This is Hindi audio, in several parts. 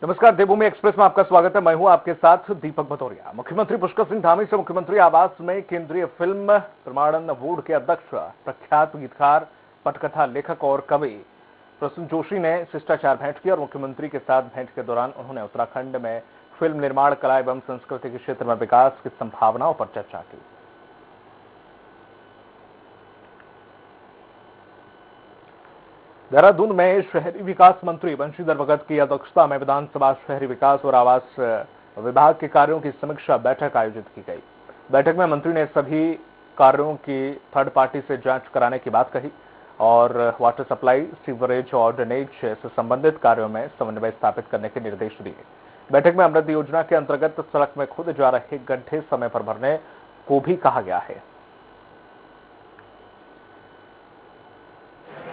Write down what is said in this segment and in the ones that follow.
नमस्कार, देवभूमि एक्सप्रेस में आपका स्वागत है। मैं हूं आपके साथ दीपक भदौरिया। मुख्यमंत्री पुष्कर सिंह धामी से मुख्यमंत्री आवास में केंद्रीय फिल्म प्रमाणन बोर्ड के अध्यक्ष प्रख्यात गीतकार, पटकथा लेखक और कवि प्रसून जोशी ने शिष्टाचार भेंट की और मुख्यमंत्री के साथ भेंट के दौरान उन्होंने उत्तराखंड में फिल्म निर्माण, कला एवं संस्कृति के क्षेत्र में विकास की संभावनाओं पर चर्चा की। देहरादून में शहरी विकास मंत्री बंशीधर भगत की अध्यक्षता में विधानसभा शहरी विकास और आवास विभाग के कार्यों की समीक्षा बैठक आयोजित की गई। बैठक में मंत्री ने सभी कार्यों की थर्ड पार्टी से जांच कराने की बात कही और वाटर सप्लाई, सीवरेज और ड्रेनेज से संबंधित कार्यों में समन्वय स्थापित करने के निर्देश दिए। बैठक में अमृत योजना के अंतर्गत सड़क में खुद जा रहे गड्ढे समय पर भरने को भी कहा गया है।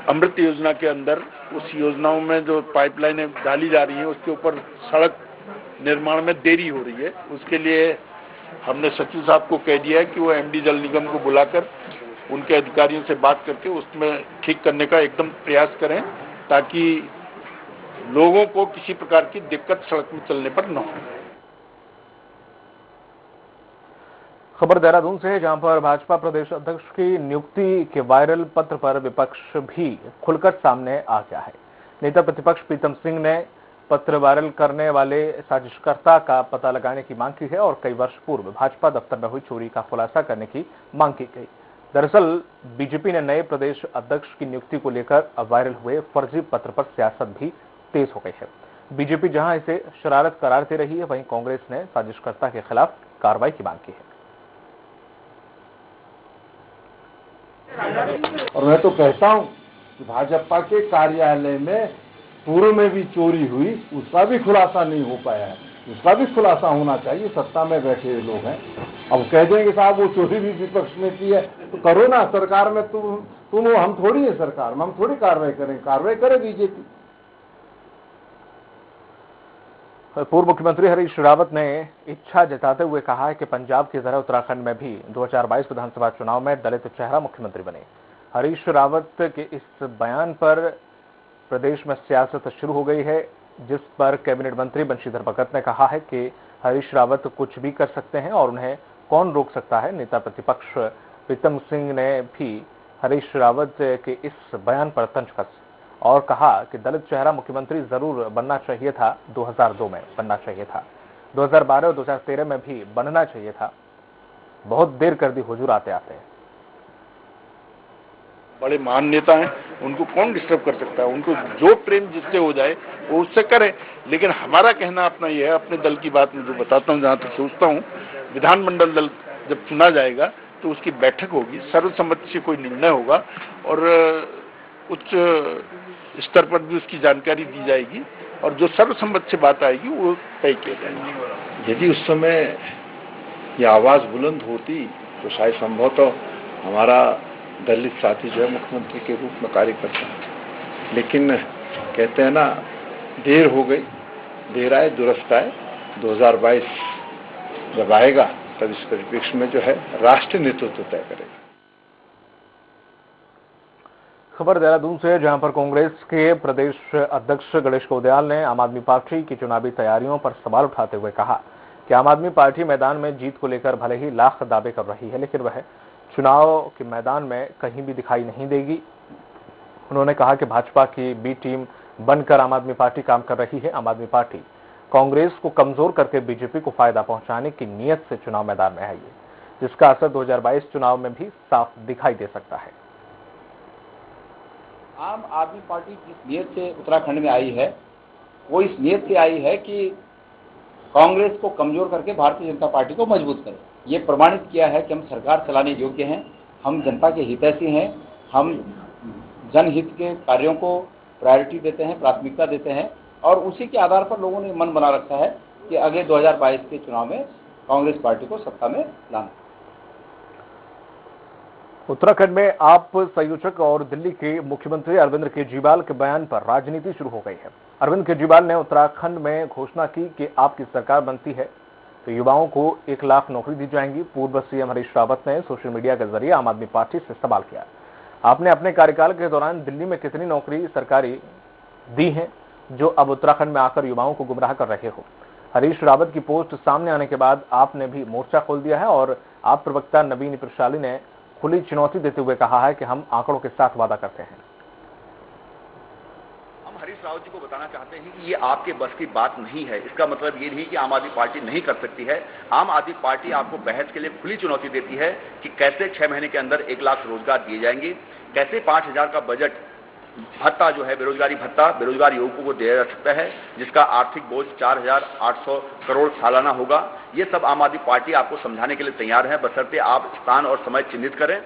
अमृत योजना के अंदर उस योजनाओं में जो पाइपलाइनें डाली जा रही हैं उसके ऊपर सड़क निर्माण में देरी हो रही है। उसके लिए हमने सचिव साहब को कह दिया है कि वो एमडी जल निगम को बुलाकर उनके अधिकारियों से बात करके उसमें ठीक करने का एकदम प्रयास करें ताकि लोगों को किसी प्रकार की दिक्कत सड़क में चलने पर न हो। खबर देहरादून से है, जहां पर भाजपा प्रदेश अध्यक्ष की नियुक्ति के वायरल पत्र पर विपक्ष भी खुलकर सामने आ गया है। नेता प्रतिपक्ष प्रीतम सिंह ने पत्र वायरल करने वाले साजिशकर्ता का पता लगाने की मांग की है और कई वर्ष पूर्व भाजपा दफ्तर में हुई चोरी का खुलासा करने की मांग की गई। दरअसल बीजेपी ने नए प्रदेश अध्यक्ष की नियुक्ति को लेकर वायरल हुए फर्जी पत्र पर सियासत भी तेज हो गई है। बीजेपी जहां इसे शरारत करार दे रही है, वहीं कांग्रेस ने साजिशकर्ता के खिलाफ कार्रवाई की मांग की है। और मैं तो कहता हूं कि भाजपा के कार्यालय में पूर्व में भी चोरी हुई, उसका भी खुलासा नहीं हो पाया है। उसका भी खुलासा होना चाहिए। सत्ता में बैठे हुए लोग हैं, अब कह देंगे साहब वो चोरी भी विपक्ष ने की है, तो करो ना। सरकार में तुम हो, हम थोड़ी है सरकार में, हम थोड़ी कार्रवाई करें। कार्रवाई करे बीजेपी। पूर्व मुख्यमंत्री हरीश रावत ने इच्छा जताते हुए कहा है कि पंजाब की तरह उत्तराखंड में भी 2022 विधानसभा चुनाव में दलित चेहरा मुख्यमंत्री बने। हरीश रावत के इस बयान पर प्रदेश में सियासत शुरू हो गई है, जिस पर कैबिनेट मंत्री बंशीधर भगत ने कहा है कि हरीश रावत कुछ भी कर सकते हैं और उन्हें कौन रोक सकता है। नेता प्रतिपक्ष प्रीतम सिंह ने भी हरीश रावत के इस बयान पर तंज कस और कहा कि दलित चेहरा मुख्यमंत्री जरूर बनना चाहिए था, 2002 में बनना चाहिए था, 2012 और 2013 में भी बनना चाहिए था। बहुत देर कर दी हुजूर आते आते। बड़े महान नेता हैं, उनको कौन डिस्टर्ब कर सकता है। उनको जो प्रेम जिससे हो जाए वो उससे करें। लेकिन हमारा कहना अपना यह है, अपने दल की बात में जो बताता हूँ, जहां तक सोचता हूँ, विधानमंडल दल जब चुना जाएगा तो उसकी बैठक होगी, सर्वसम्मति से कोई निर्णय होगा और उच्च स्तर पर भी उसकी जानकारी दी जाएगी और जो सर्वसम्मति से बात आएगी वो तय किया जाएगा। यदि उस समय ये आवाज बुलंद होती तो शायद संभवतः हमारा दलित साथी जो है मुख्यमंत्री के रूप में कार्य करता। लेकिन कहते हैं ना, देर हो गई, देर आए दुरुस्त आए। 2022 जब आएगा तब इस परिप्रेक्ष्य में जो है राष्ट्रीय नेतृत्व तय करेगा। खबर देहरादून से, जहां पर कांग्रेस के प्रदेश अध्यक्ष गणेश गोदयाल ने आम आदमी पार्टी की चुनावी तैयारियों पर सवाल उठाते हुए कहा कि आम आदमी पार्टी मैदान में जीत को लेकर भले ही लाख दावे कर रही है, लेकिन वह चुनाव के मैदान में कहीं भी दिखाई नहीं देगी। उन्होंने कहा कि भाजपा की बी टीम बनकर आम आदमी पार्टी काम कर रही है। आम आदमी पार्टी कांग्रेस को कमजोर करके बीजेपी को फायदा पहुंचाने की नीयत से चुनाव मैदान में आई है, जिसका असर 2022 चुनाव में भी साफ दिखाई दे सकता है। आम आदमी पार्टी जिस नियत से उत्तराखंड में आई है, वो इस नियत से आई है कि कांग्रेस को कमजोर करके भारतीय जनता पार्टी को मजबूत करें। ये प्रमाणित किया है कि हम सरकार चलाने योग्य हैं, हम जनता के हितैषी हैं, हम जनहित के कार्यों को प्रायोरिटी देते हैं, प्राथमिकता देते हैं और उसी के आधार पर लोगों ने मन बना रखा है कि अगले 2022 के चुनाव में कांग्रेस पार्टी को सत्ता में लाना। उत्तराखंड में आप संयोजक और दिल्ली के मुख्यमंत्री अरविंद केजरीवाल के बयान पर राजनीति शुरू हो गई है। अरविंद केजरीवाल ने उत्तराखंड में घोषणा की कि आपकी सरकार बनती है तो युवाओं को 1 लाख नौकरी दी जाएंगी। पूर्व सीएम हरीश रावत ने सोशल मीडिया के जरिए आम आदमी पार्टी से सवाल किया, आपने अपने कार्यकाल के दौरान दिल्ली में कितनी नौकरी सरकारी दी हैं जो अब उत्तराखंड में आकर युवाओं को गुमराह कर रहे हो। हरीश रावत की पोस्ट सामने आने के बाद आपने भी मोर्चा खोल दिया है और आप प्रवक्ता नवीन प्रशाली ने खुली चुनौती देते हुए कहा है कि हम आंकड़ों के साथ वादा करते हैं। हरीश रावत जी को बताना चाहते हैं कि ये आपके बस की बात नहीं है। इसका मतलब ये नहीं कि आम आदमी पार्टी नहीं कर सकती है। आम आदमी पार्टी आपको बहस के लिए खुली चुनौती देती है कि कैसे 6 महीने के अंदर 1 लाख रोजगार दिए जाएंगे, कैसे 5,000 का बजट भत्ता जो है बेरोजगारी भत्ता बेरोजगार युवकों को दिया जा सकता है, जिसका आर्थिक बोझ 4,800 करोड़ सालाना होगा। ये सब आम आदमी पार्टी आपको समझाने के लिए तैयार है, बशर्ते आप स्थान और समय चिन्हित करें।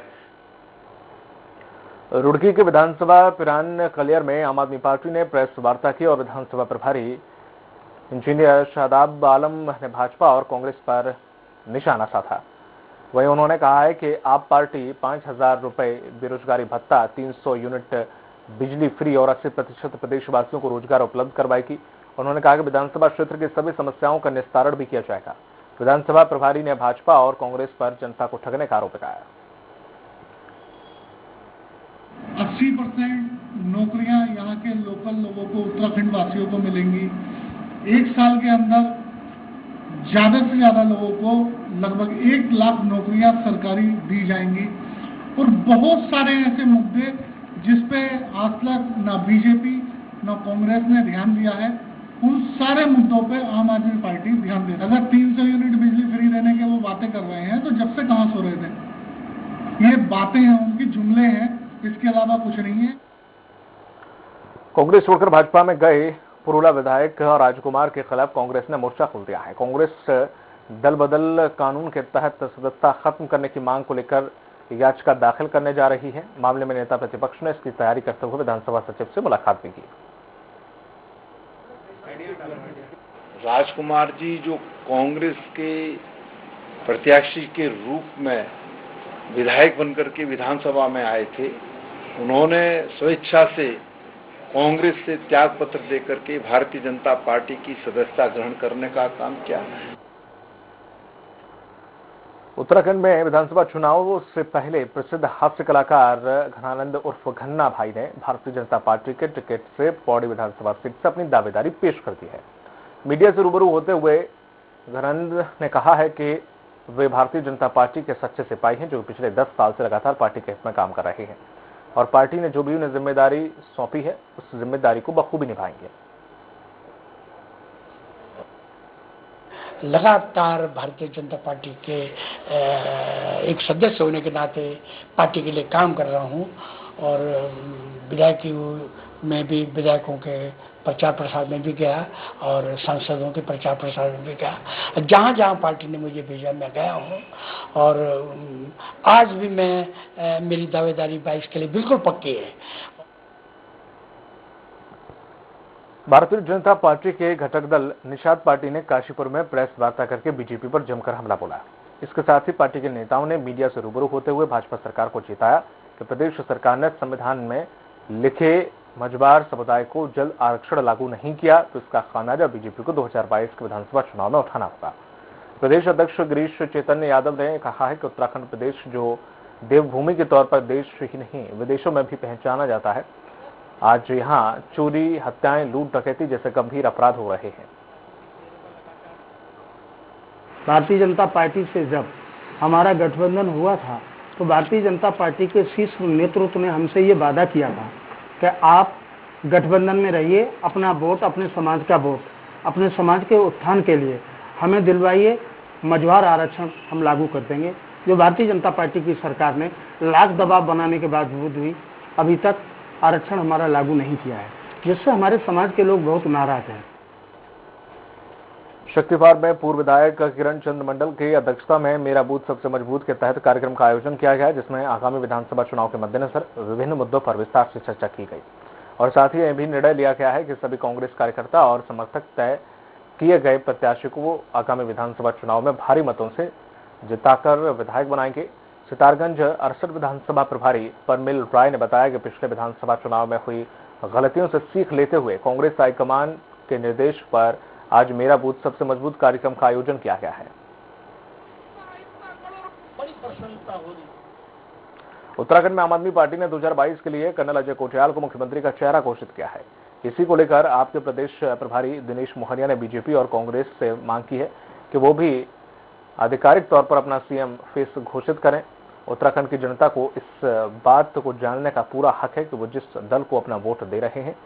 रुड़की के विधानसभा पिरान कलियर में आम आदमी पार्टी ने प्रेस वार्ता की और विधानसभा प्रभारी इंजीनियर शादाब आलम ने भाजपा और कांग्रेस पर निशाना साधा। वहीं उन्होंने कहा है कि आप पार्टी 5,000 रुपए बेरोजगारी भत्ता, 300 यूनिट बिजली फ्री और 80% प्रदेशवासियों को रोजगार उपलब्ध करवाएगी। उन्होंने कहा कि विधानसभा क्षेत्र की सभी समस्याओं का निस्तारण भी किया जाएगा। विधानसभा प्रभारी ने भाजपा और कांग्रेस पर जनता को ठगने का आरोप लगाया। 80% नौकरियां यहाँ के लोकल लोगों को, उत्तराखंड वासियों को मिलेंगी। 1 साल के अंदर ज्यादा से ज्यादा लोगों को लगभग 1 लाख नौकरियां सरकारी दी जाएंगी। और बहुत सारे ऐसे मुद्दे जिसपे आज तक ना बीजेपी ना कांग्रेस ने ध्यान दिया है, उन सारे मुद्दों पे आम आदमी पार्टी ध्यान दे रही है। अगर 300 यूनिट बिजली फ्री देने के वो बातें कर रहे हैं तो जब से कहां सो रहे थे। ये बातें हैं, उनकी जुमले हैं, इसके अलावा कुछ नहीं है। कांग्रेस छोड़कर भाजपा में गए पुरुला विधायक राजकुमार के खिलाफ कांग्रेस ने मोर्चा खोल दिया है। कांग्रेस दल बदल कानून के तहत सदस्यता खत्म करने की मांग को लेकर याचिका दाखिल करने जा रही है। मामले में नेता प्रतिपक्ष ने इसकी तैयारी करते हुए विधानसभा सचिव से मुलाकात भी की। राजकुमार जी जो कांग्रेस के प्रत्याशी के रूप में विधायक बनकर के विधानसभा में आए थे, उन्होंने स्वेच्छा से कांग्रेस से त्याग पत्र देकर के भारतीय जनता पार्टी की सदस्यता ग्रहण करने का काम किया। उत्तराखंड में विधानसभा चुनाव से पहले प्रसिद्ध हास्य कलाकार घनानंद उर्फ घन्ना भाई ने भारतीय जनता पार्टी के टिकट से पौड़ी विधानसभा सीट से अपनी दावेदारी पेश कर दी है। मीडिया से रूबरू होते हुए घनानंद ने कहा है कि वे भारतीय जनता पार्टी के सच्चे सिपाही हैं जो पिछले 10 साल से लगातार पार्टी के हित में काम कर रहे हैं और पार्टी ने जो भी उन्हें जिम्मेदारी सौंपी है उस जिम्मेदारी को बखूबी निभाएंगे। लगातार भारतीय जनता पार्टी के एक सदस्य होने के नाते पार्टी के लिए काम कर रहा हूं और विधायकी में भी विधायकों के प्रचार प्रसार में भी गया और सांसदों के प्रचार प्रसार में भी गया। जहां जहां पार्टी ने मुझे भेजा मैं गया हूं और आज भी मैं मेरी दावेदारी 22 के लिए बिल्कुल पक्की है। भारतीय जनता पार्टी के घटक दल निषाद पार्टी ने काशीपुर में प्रेस वार्ता करके बीजेपी पर जमकर हमला बोला। इसके साथ ही पार्टी के नेताओं ने मीडिया से रूबरू होते हुए भाजपा सरकार को चेताया कि प्रदेश सरकार ने संविधान में लिखे मझवार समुदाय को जल्द आरक्षण लागू नहीं किया तो इसका खामियाजा बीजेपी को 2022 के विधानसभा चुनाव में उठाना होगा। प्रदेश अध्यक्ष गिरीश चैतन्य यादव ने कहा है कि उत्तराखंड प्रदेश जो देवभूमि के तौर पर देश ही नहीं विदेशों में भी पहचाना जाता है, आज यहां चोरी, हत्याएं, लूट, डकैती जैसे गंभीर अपराध हो रहे हैं। भारतीय जनता पार्टी से जब हमारा गठबंधन हुआ था तो भारतीय जनता पार्टी के शीर्ष नेतृत्व ने हमसे ये वादा किया था कि आप गठबंधन में रहिए, अपना वोट, अपने समाज का वोट, अपने समाज के उत्थान के लिए हमें दिलवाइए, मझवार आरक्षण हम लागू कर देंगे। जो भारतीय जनता पार्टी की सरकार ने लाख दबाव बनाने के बावजूद भी अभी तक आरक्षण हमारा लागू नहीं किया है, जिससे हमारे समाज के लोग बहुत नाराज हैं। शक्ति फार्म में पूर्व विधायक किरण चंद्र मंडल की अध्यक्षता में मेरा बूथ सबसे मजबूत के तहत कार्यक्रम का आयोजन किया गया, जिसमें आगामी विधानसभा चुनाव के मद्देनजर विभिन्न मुद्दों पर विस्तार से चर्चा की गई और साथ ही यह भी निर्णय लिया गया है कि सभी कांग्रेस कार्यकर्ता और समर्थक तय किए गए प्रत्याशी को आगामी विधानसभा चुनाव में भारी मतों से जिताकर विधायक बनाएंगे। सितारगंज 68 विधानसभा प्रभारी परमिल राय ने बताया कि पिछले विधानसभा चुनाव में हुई गलतियों से सीख लेते हुए कांग्रेस हाईकमान के निर्देश पर आज मेरा बूथ सबसे मजबूत कार्यक्रम का आयोजन किया गया है। उत्तराखंड में आम आदमी पार्टी ने 2022 के लिए कर्नल अजय कोटियाल को मुख्यमंत्री का चेहरा घोषित किया है। इसी को लेकर आपके प्रदेश प्रभारी दिनेश मोहनिया ने बीजेपी और कांग्रेस से मांग की है कि वो भी आधिकारिक तौर पर अपना सीएम फेस घोषित करें। उत्तराखंड की जनता को इस बात को जानने का पूरा हक है कि वो जिस दल को अपना वोट दे रहे हैं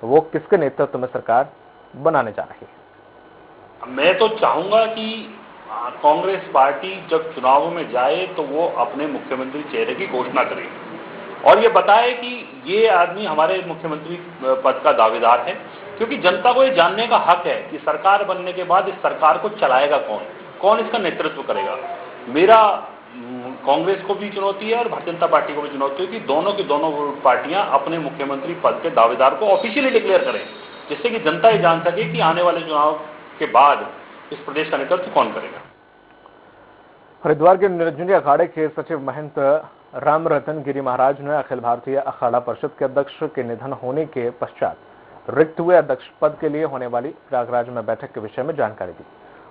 वो किसके नेतृत्व में सरकार बनाने जा रही है। मैं तो चाहूंगा कि कांग्रेस पार्टी जब चुनावों में जाए तो वो अपने मुख्यमंत्री चेहरे की घोषणा करे और ये बताए कि ये आदमी हमारे मुख्यमंत्री पद का दावेदार है, क्योंकि जनता को ये जानने का हक है कि सरकार बनने के बाद इस सरकार को चलाएगा कौन इसका नेतृत्व करेगा। मेरा कांग्रेस को भी चुनौती है और भारतीय जनता पार्टी को भी चुनौती है कि दोनों की दोनों पार्टियां अपने मुख्यमंत्री पद के दावेदार को ऑफिशियली डिक्लेयर करें, जिससे कि जनता ये जान सके कि आने वाले चुनाव के बाद इस प्रदेश का नेतृत्व कौन करेगा। हरिद्वार के निर्जनी अखाड़े के सचिव महंत राम रतन गिरी महाराज ने अखिल भारतीय अखाड़ा परिषद के अध्यक्ष के निधन होने के पश्चात रिक्त हुए अध्यक्ष पद के लिए होने वाली प्रयागराज में बैठक के विषय में जानकारी दी।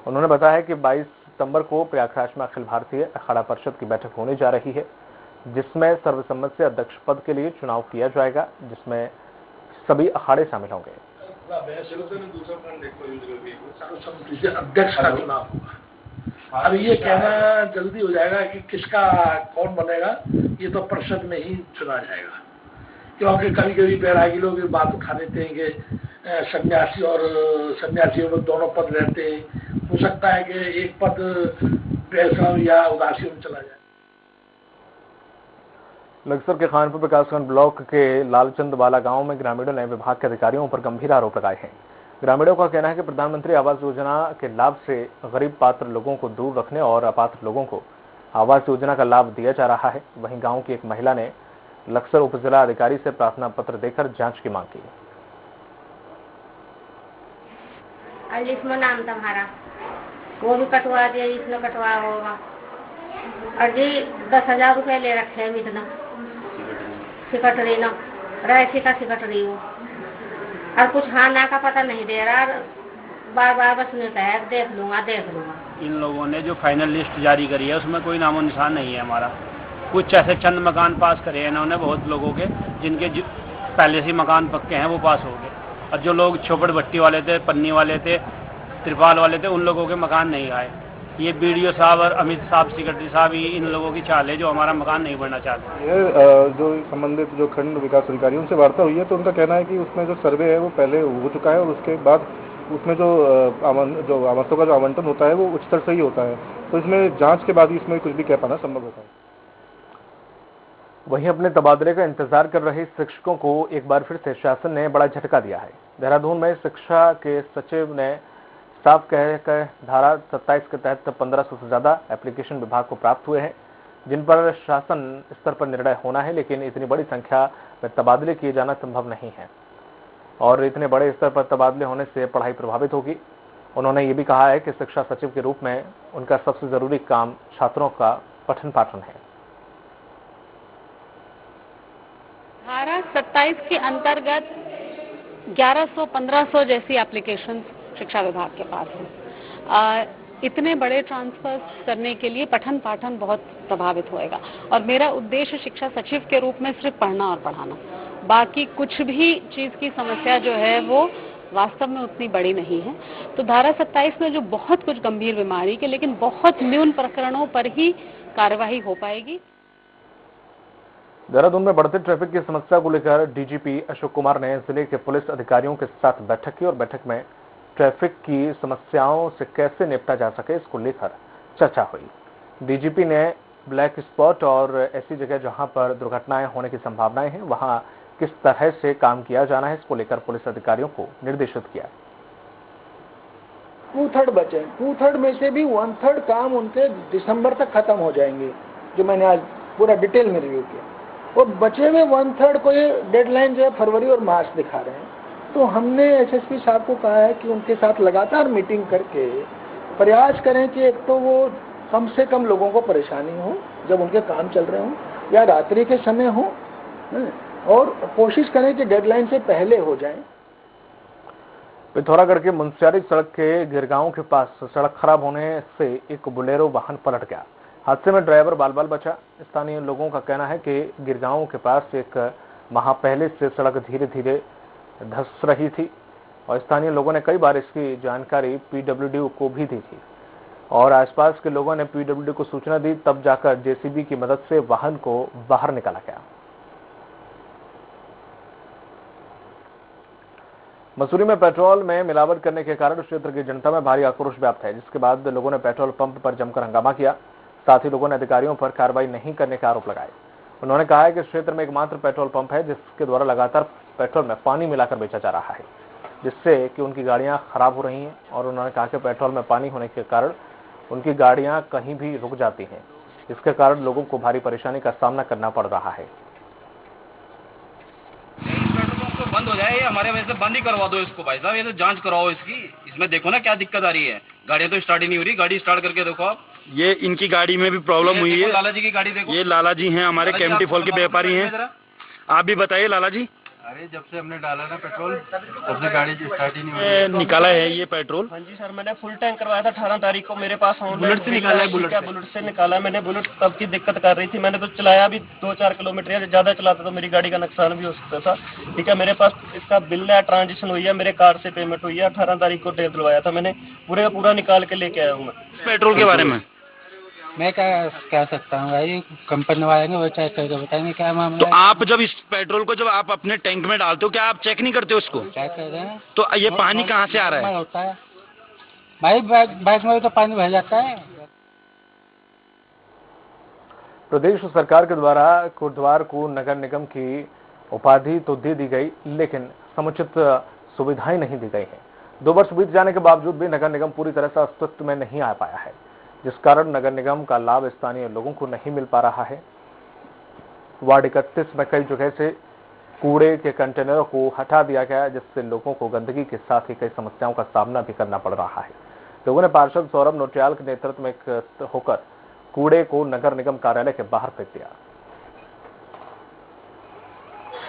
उन्होंने बताया कि 22 सितंबर को प्रयागराज में अखिल भारतीय अखाड़ा परिषद की बैठक होने जा रही है, जिसमें सर्वसम्मति से अध्यक्ष पद के लिए चुनाव किया जाएगा, जिसमें सभी अखाड़े शामिल होंगे। अध्यक्ष का चुनाव होगा। अब ये कहना जल्दी हो जाएगा कि किसका कौन बनेगा, ये तो परिषद में ही चुना जाएगा, क्योंकि कभी कभी बैरागी लोग ये बात उठा देते हैं कि सन्यासी और सन्यासियों में दोनों पद रहते हैं। हो सकता है कि एक पद वैष्णव या उदासियों में चला जाए। बक्सर के खानपुर विकासखंड ब्लॉक के लालचंद वाला गांव में ग्रामीणों ने विभाग के अधिकारियों पर गंभीर आरोप लगाए हैं। ग्रामीणों का कहना है कि प्रधानमंत्री आवास योजना के लाभ से गरीब पात्र लोगों को दूर रखने और अपात्र लोगों को आवास योजना का लाभ दिया जा रहा है। वहीं गांव की एक महिला ने बक्सर उप जिला अधिकारी से प्रार्थना पत्र देकर जांच की मांग की। इसमें नाम तुम्हारा वो भी कटवा दिया, इसमें कटवा होगा और जी 10,000 रुपए ले रखे हैं इतना सिकटरी ना रायसी का सिकटरी हो और कुछ हाँ ना का पता नहीं दे रहा, बार बार बस ने कहा देख लूंगा। इन लोगों ने जो फाइनल लिस्ट जारी करी है उसमें कोई नामो निशान नहीं है हमारा। कुछ ऐसे चंद मकान पास करे हैं इन्होंने, बहुत लोगों के जिनके पहले से मकान पक्के हैं वो पास हो गए, और जो लोग झोपड़ भट्टी वाले थे, पन्नी वाले थे, त्रिपाल वाले थे, उन लोगों के मकान नहीं आए। ये बीडीओ साहब और अमित साहब सेक्रेटरी साहब ही इन लोगों की चाल है जो हमारा मकान नहीं बनना चाहते। ये जो संबंधित जो खंड विकास अधिकारियों से वार्ता हुई है तो उनका कहना है कि उसमें जो सर्वे है वो पहले हो चुका है और उसके बाद उसमें जो आवासों का जो आवंटन होता है वो उच्च स्तर से ही होता है, तो इसमें जांच के बाद ही इसमें कुछ भी कह पाना संभव होता है। वहीं अपने तबादले का इंतजार कर रहे शिक्षकों को एक बार फिर से शासन ने बड़ा झटका दिया है। देहरादून में शिक्षा के सचिव ने साफ कहकर धारा 27 के तहत 1500 से ज्यादा एप्लीकेशन विभाग को प्राप्त हुए हैं, जिन पर शासन स्तर पर निर्णय होना है, लेकिन इतनी बड़ी संख्या में तबादले किए जाना संभव नहीं है और इतने बड़े स्तर पर तबादले होने से पढ़ाई प्रभावित होगी। उन्होंने ये भी कहा है कि शिक्षा सचिव के रूप में उनका सबसे जरूरी काम छात्रों का पठन पाठन है। धारा 27 के अंतर्गत 1100-1500 जैसी एप्लीकेशन शिक्षा विभाग के पास है। इतने बड़े ट्रांसफर करने के लिए पठन पाठन बहुत प्रभावित होएगा और मेरा उद्देश्य शिक्षा सचिव के रूप में सिर्फ पढ़ना और पढ़ाना, बाकी कुछ भी चीज की समस्या जो है वो वास्तव में उतनी बड़ी नहीं है। तो धारा 27 में जो बहुत कुछ गंभीर बीमारी के लेकिन बहुत न्यून प्रकरणों पर ही कार्यवाही हो पाएगी। देहरादून में बढ़ते ट्रैफिक की समस्या को लेकर डीजीपी अशोक कुमार ने जिले के पुलिस अधिकारियों के साथ बैठक की और बैठक में ट्रैफिक की समस्याओं से कैसे निपटा जा सके इसको लेकर चर्चा हुई। डीजीपी ने ब्लैक स्पॉट और ऐसी जगह जहां पर दुर्घटनाएं होने की संभावनाएं हैं वहां किस तरह से काम किया जाना है इसको लेकर पुलिस अधिकारियों को निर्देशित किया। 2/3 बचे, 2/3 में से भी 1/3 काम उनके दिसंबर तक खत्म हो जाएंगे, जो मैंने आज पूरा डिटेल में रिव्यू किया, और बचे हुए 1/3 को ये डेडलाइन जो है फरवरी और मार्च दिखा रहे हैं। तो हमने एसएसपी साहब को कहा है कि उनके साथ लगातार मीटिंग करके प्रयास करें कि एक तो वो कम से कम लोगों को परेशानी हो जब उनके काम चल रहे हों या रात्रि के समय हो, और कोशिश करें कि डेडलाइन से पहले हो जाए। पिथौरागढ़ के मुंशियारी सड़क के गिरगांव के पास सड़क खराब होने से एक बुलेरो वाहन पलट गया। हादसे में ड्राइवर बाल-बाल बचा। स्थानीय लोगों का कहना है कि गिरगांव के पास एक माह पहले से सड़क धीरे धीरे धंस रही थी और स्थानीय लोगों ने कई बार इसकी जानकारी पीडब्ल्यूडी को भी दी थी और आसपास के लोगों ने पीडब्ल्यूडी को सूचना दी, तब जाकर जेसीबी की मदद से वाहन को बाहर निकाला गया। मसूरी में पेट्रोल में मिलावट करने के कारण क्षेत्र की जनता में भारी आक्रोश व्याप्त है, जिसके बाद लोगों ने पेट्रोल पंप पर जमकर हंगामा किया। साथ ही लोगों ने अधिकारियों पर कार्रवाई नहीं करने के आरोप लगाए। उन्होंने कहा है कि क्षेत्र में एकमात्र पेट्रोल पंप है जिसके द्वारा लगातार पेट्रोल में पानी मिलाकर बेचा जा रहा है, जिससे कि उनकी गाड़ियां खराब हो रही हैं और उन्होंने कहा कि पेट्रोल में पानी होने के कारण उनकी गाड़ियां कहीं भी रुक जाती हैं, इसके कारण लोगों को भारी परेशानी का सामना करना पड़ रहा है। बंद हो जाए, हमारे वजह से बंद ही करवा दो इसको भाई साहब, ये तो जांच करवाओ इसकी। इसमें देखो ना क्या दिक्कत आ रही है, गाड़ियां तो स्टार्ट ही नहीं हो रही। गाड़ी स्टार्ट करके देखो आप। ये इनकी गाड़ी में भी प्रॉब्लम हुई है। लाला जी की गाड़ी देखो। ये लाला जी हैं, हमारे केम्प्टी फॉल के व्यापारी हैं। आप भी बताइए लाला जी। अरे जब से हमने डाला ना पेट्रोल तब से गाड़ी स्टार्ट ही नहीं हो रही। निकाला है ये पेट्रोल? हाँ जी सर, मैंने फुल टैंक करवाया था 18 तारीख को। मेरे पास बुलेट से निकाला है? बुलेट से निकाला मैंने। बुलेट तब की दिक्कत कर रही थी, मैंने तो चलाया भी 2-4 किलोमीटर, ज्यादा चलाता तो मेरी गाड़ी का नुकसान भी हो सकता था। ठीक है, मेरे पास इसका बिल है, ट्रांजेक्शन हुई है, मेरे कार्ड से पेमेंट हुई है। 18 तारीख को टेप दिलवाया था मैंने, पूरे का पूरा निकाल के लेके आया हूँ मैं। पेट्रोल के बारे में मैं क्या कह सकता हूँ भाई, कंपनी वाले आएंगे वो चेक करके बताएंगे क्या मामला। तो आप जब इस पेट्रोल को जब आप अपने टैंक में डालते हो, क्या आप चेक नहीं करते उसको? चेक करते हैं। तो ये पानी कहाँ से आ रहा है? होता है भाई, बाइक में तो पानी भर जाता है। प्रदेश सरकार के द्वारा कोटद्वार को नगर निगम की उपाधि तो दे दी गई, लेकिन समुचित सुविधाएं नहीं दी गई हैं। 2 वर्ष बीत जाने के बावजूद भी नगर निगम पूरी तरह से अस्तित्व में नहीं आ पाया है, जिस कारण नगर निगम का लाभ स्थानीय लोगों को नहीं मिल पा रहा है। वार्ड 31 में कई जगह से कूड़े के कंटेनरों को हटा दिया गया, जिससे लोगों को गंदगी के साथ ही कई समस्याओं का सामना भी करना पड़ रहा है। लोगों ने पार्षद सौरभ नोटियाल के नेतृत्व में होकर कूड़े को नगर निगम कार्यालय के बाहर फेंक दिया।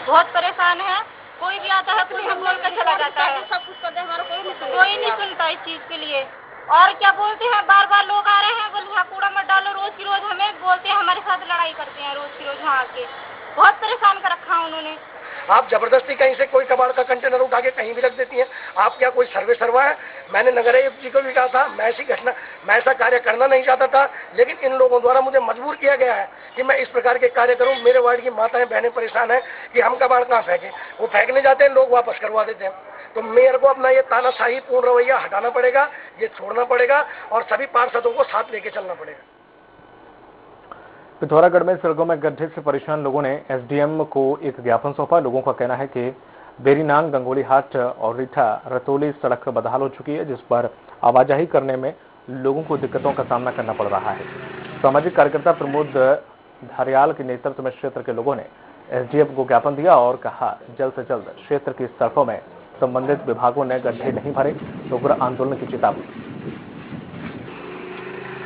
बहुत परेशान है, कोई भी आता है कुछ बोल कर चला जाता है, सब कुछ करते हमारा कोई नहीं सुनता इस चीज के लिए। और क्या बोलते हैं, बार बार लोग आ रहे हैं, बोले यहाँ कूड़ा मत डालो, रोज की रोज हमें बोलते हैं, हमारे साथ लड़ाई करते हैं रोज की रोज। यहाँ आके बहुत परेशान कर रखा है उन्होंने। आप जबरदस्ती कहीं से कोई कबाड़ का कंटेनर उठा के कहीं भी रख देती हैं। आप क्या कोई सर्वे सरवा है? मैंने नगर आयुक्त जी को भी कहा था, मैं ऐसा कार्य करना नहीं चाहता था, लेकिन इन लोगों द्वारा मुझे मजबूर किया गया है कि मैं इस प्रकार के कार्य करूं। मेरे वार्ड की माताएं बहनें परेशान हैं कि हम कबाड़ कहाँ फेंकें। वो फेंकने जाते हैं, लोग वापस करवा देते हैं। तो मेयर को अपना ये तानाशाही पूर्ण रवैया हटाना पड़ेगा, ये छोड़ना पड़ेगा और सभी पार्षदों को साथ लेके चलना पड़ेगा। पिथौरागढ़ में सड़कों में गड्ढे से परेशान लोगों ने एसडीएम को एक ज्ञापन सौंपा। लोगों का कहना है कि बेरीनांग, गंगोली हाट और रीठा रतौली सड़क बदहाल हो चुकी है, जिस पर आवाजाही करने में लोगों को दिक्कतों का सामना करना पड़ रहा है। सामाजिक कार्यकर्ता प्रमोद धारियाल के नेतृत्व में क्षेत्र के लोगों ने एसडीएम को ज्ञापन दिया और कहा जल्द से जल्द क्षेत्र की सड़कों में संबंधित विभागों ने गड्ढे नहीं भरे तो उग्र आंदोलन की चेतावनी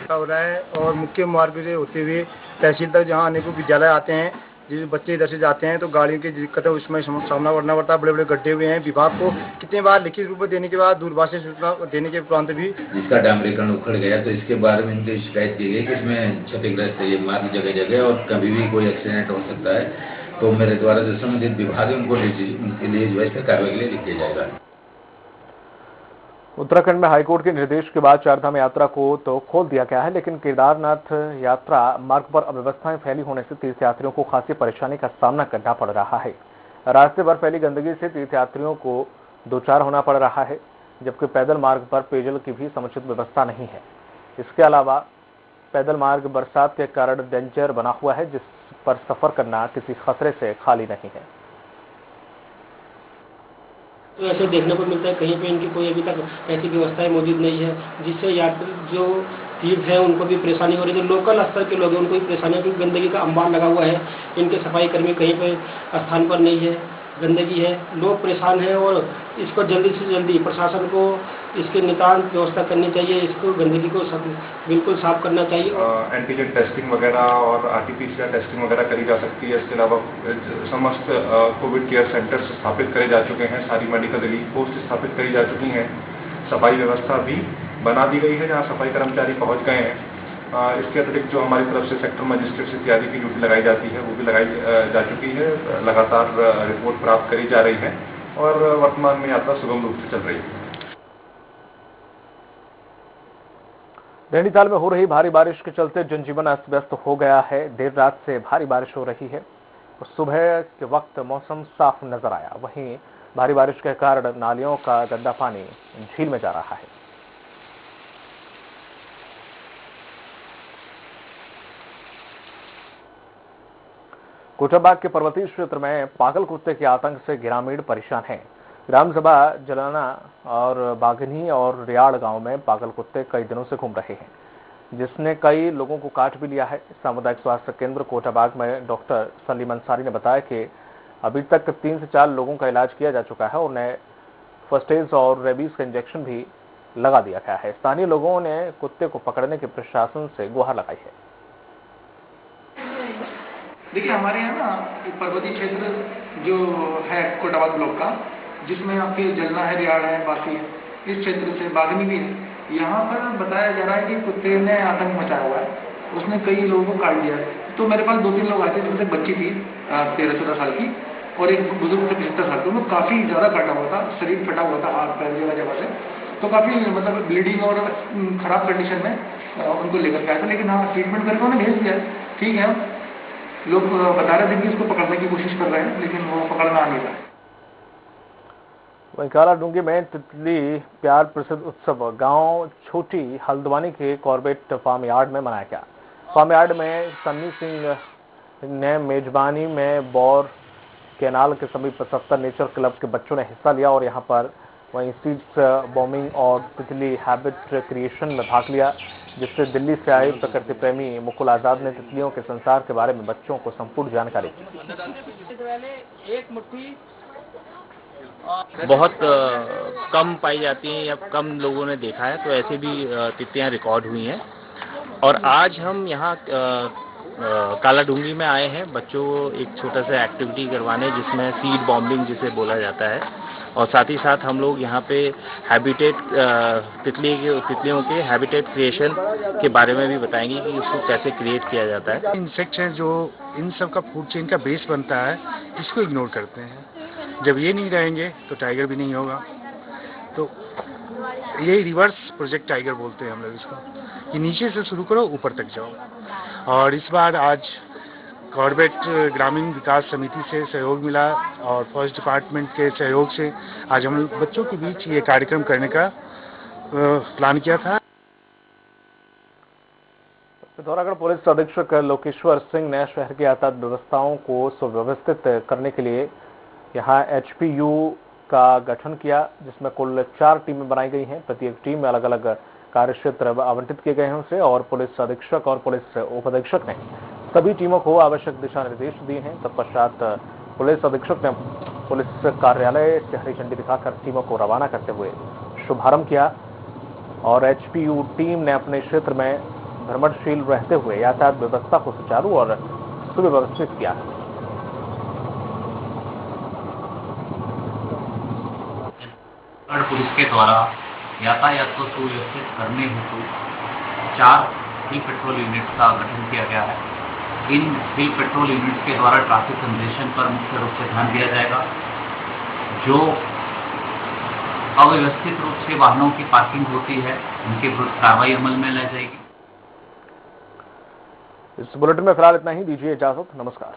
हो रहा है। और मुख्य मार्ग से होते हुए तहसील तक जहाँ आने को विद्यालय आते हैं, जिस बच्चे इधर से जाते हैं तो गाड़ियों की दिक्कत है, उसमें सामना करना पड़ता है। बड़े बड़े गड्ढे हुए हैं। विभाग को कितने बार लिखित रूप में देने के बाद, दूरभाष से सूचना देने के उपरांत भी जिसका डामरीकरण उखड़ गया तो इसके बारे में इनकी शिकायत की गई कि इसमें क्षतिग्रस्त है ये मार्ग जगह जगह और कभी भी कोई एक्सीडेंट हो सकता है। तो मेरे द्वारा जो संबंधित विभाग है उनके लिए जो है कार्रवाई के लिए लिख दिया जाएगा। उत्तराखंड में हाईकोर्ट के निर्देश के बाद चारधाम यात्रा को तो खोल दिया गया है, लेकिन केदारनाथ यात्रा मार्ग पर अव्यवस्थाएं फैली होने से तीर्थयात्रियों को खासी परेशानी का सामना करना पड़ रहा है। रास्ते भर फैली गंदगी से तीर्थयात्रियों को दो चार होना पड़ रहा है, जबकि पैदल मार्ग पर पेयजल की भी समुचित व्यवस्था नहीं है। इसके अलावा पैदल मार्ग बरसात के कारण डेंजर बना हुआ है, जिस पर सफर करना किसी खतरे से खाली नहीं है। तो ऐसे देखने को मिलता है कहीं पे इनकी कोई अभी तक ऐसी व्यवस्थाएं मौजूद नहीं है, जिससे यात्री जो तीर्थ है उनको भी परेशानी हो रही है। जो लोकल स्तर के लोग हैं उनको भी परेशानी, क्योंकि गंदगी का अंबार लगा हुआ है। इनके सफाई कर्मी कहीं पे स्थान पर नहीं है, गंदगी है, लोग परेशान हैं। और इसको जल्दी से जल्दी प्रशासन को इसके नितांत व्यवस्था करनी चाहिए। इसको गंदगी को बिल्कुल साफ करना चाहिए। एंटीजन टेस्टिंग वगैरह और आरटीपीसीआर टेस्टिंग वगैरह करी जा सकती है। इसके अलावा समस्त कोविड केयर सेंटर्स स्थापित करे जा चुके हैं, सारी मेडिकल रिलीफ पोस्ट स्थापित करी जा चुकी हैं, सफाई व्यवस्था भी बना दी गई है जहाँ सफाई कर्मचारी पहुँच गए हैं। इसके अतिरिक्त जो हमारी तरफ से सेक्टर मजिस्ट्रेट इत्यादि की ड्यूटी लगाई जाती है वो भी लगाई जा चुकी है। लगातार रिपोर्ट प्राप्त करी जा रही है और वर्तमान में यात्रा सुगम रूप से चल रही है। नैनीताल में हो रही भारी बारिश के चलते जनजीवन अस्त व्यस्त हो गया है। देर रात से भारी बारिश हो रही है और सुबह के वक्त मौसम साफ नजर आया। वहीं भारी बारिश के कारण नालियों का गंदा पानी झील में जा रहा है। कोटाबाग के पर्वतीय क्षेत्र में पागल कुत्ते के आतंक से ग्रामीण परेशान हैं। ग्राम सभा जलाना और बागनी और रियाड़ गांव में पागल कुत्ते कई दिनों से घूम रहे हैं, जिसने कई लोगों को काट भी लिया है। सामुदायिक स्वास्थ्य केंद्र कोटाबाग में डॉक्टर सलीम अंसारी ने बताया कि अभी तक 3 से 4 लोगों का इलाज किया जा चुका है और उन्हें फर्स्ट एड और रेबीज का इंजेक्शन भी लगा दिया गया है। स्थानीय लोगों ने कुत्ते को पकड़ने के प्रशासन से गुहार लगाई है। देखिए, हमारे यहाँ ना पर्वतीय क्षेत्र जो है कोटाबाग ब्लॉक का, जिसमें आपके जलना है, रियाड़ है, बाकी है, इस क्षेत्र से बागनी भी है। यहाँ पर बताया जा रहा है कि कुत्ते ने आतंक मचाया हुआ है, उसने कई लोगों को काट दिया है। तो मेरे पास 2-3 लोग आए थे, जिनमें बच्ची थी 13-14 साल की और एक बुजुर्ग थे 75 साल के। उनको काफ़ी ज़्यादा काटा हुआ था, शरीर फटा हुआ था, हाथ पैर जगह जगह से, तो काफ़ी मतलब ब्लीडिंग और ख़राब कंडीशन में उनको लेकर के आया था। लेकिन हाँ, ट्रीटमेंट करके उन्हें भेज दिया। ठीक है, लोग बता रहे थे कि इसको पकड़ने की कोशिश कर रहे हैं, लेकिन वो पकड़ना नहीं रहा है। वहीं कालाडूंगी में तितली प्यार प्रसिद्ध उत्सव गांव छोटी हल्द्वानी के कॉर्बेट फार्म यार्ड में मनाया गया। फार्म यार्ड में सन्नी सिंह ने मेजबानी में बौर कैनाल के समीप 70 नेचर क्लब के बच्चों ने हिस्सा लिया और यहां पर वहीं सीड्स बॉम्बिंग और तितली हैबिट क्रिएशन में भाग लिया, जिससे दिल्ली से आए प्रकृति प्रेमी मुकुल आजाद ने तितलियों के संसार के बारे में बच्चों को संपूर्ण जानकारी दी। एक मुट्ठी बहुत कम पाई जाती हैं या कम लोगों ने देखा है, तो ऐसे भी तितलियां रिकॉर्ड हुई हैं। और आज हम यहाँ कालाडूंगी में आए हैं बच्चों को एक छोटा सा एक्टिविटी करवाने, जिसमें सीड बॉम्बिंग जिसे बोला जाता है, और साथ ही साथ हम लोग यहाँ पे हैबिटेट तितलियों के हैबिटेट क्रिएशन के बारे में भी बताएंगे कि उसको कैसे क्रिएट किया जाता है। इंसेक्ट्स हैं जो इन सब का फूड चेन का बेस बनता है, इसको इग्नोर करते हैं। जब ये नहीं रहेंगे तो टाइगर भी नहीं होगा। तो ये रिवर्स प्रोजेक्ट टाइगर बोलते हैं हम लोग इसको, कि नीचे से शुरू करो ऊपर तक जाओ। और इस बार आज कॉर्बेट ग्रामीण विकास समिति से सहयोग मिला और फॉरेस्ट डिपार्टमेंट के सहयोग से आज हम बच्चों के बीच ये कार्यक्रम करने का प्लान किया था। पिथौरागढ़ पुलिस अधीक्षक लोकेश्वर सिंह ने शहर की यातायात व्यवस्थाओं को सुव्यवस्थित करने के लिए यहाँ HPU का गठन किया, जिसमें कुल 4 टीमें बनाई गई हैं। प्रत्येक टीम में अलग अलग कार्य क्षेत्र आवंटित किए गए हैं उसे, और पुलिस अधीक्षक और पुलिस उप अधीक्षक ने सभी टीमों को आवश्यक दिशा निर्देश दिए हैं। तत्पश्चात पुलिस अधीक्षक ने पुलिस कार्यालय से हरी झंडी दिखाकर टीमों को रवाना करते हुए शुभारंभ किया और HPU टीम ने अपने क्षेत्र में भ्रमणशील रहते हुए यातायात व्यवस्था को सुचारू और सुव्यवस्थित किया। पुलिस के द्वारा यातायात को सुव्यवस्थित करने हेतु 4 हिल पेट्रोल यूनिट्स का गठन किया गया है। इन हिल पेट्रोल यूनिट्स के द्वारा ट्रैफिक कंजेशन पर मुख्य रूप से ध्यान दिया जाएगा। जो अव्यवस्थित रूप से वाहनों की पार्किंग होती है, उनके विरुद्ध कार्रवाई अमल में लाई जाएगी। इस बुलेटिन में फिलहाल इतना ही। दीजिए इजाजत। नमस्कार।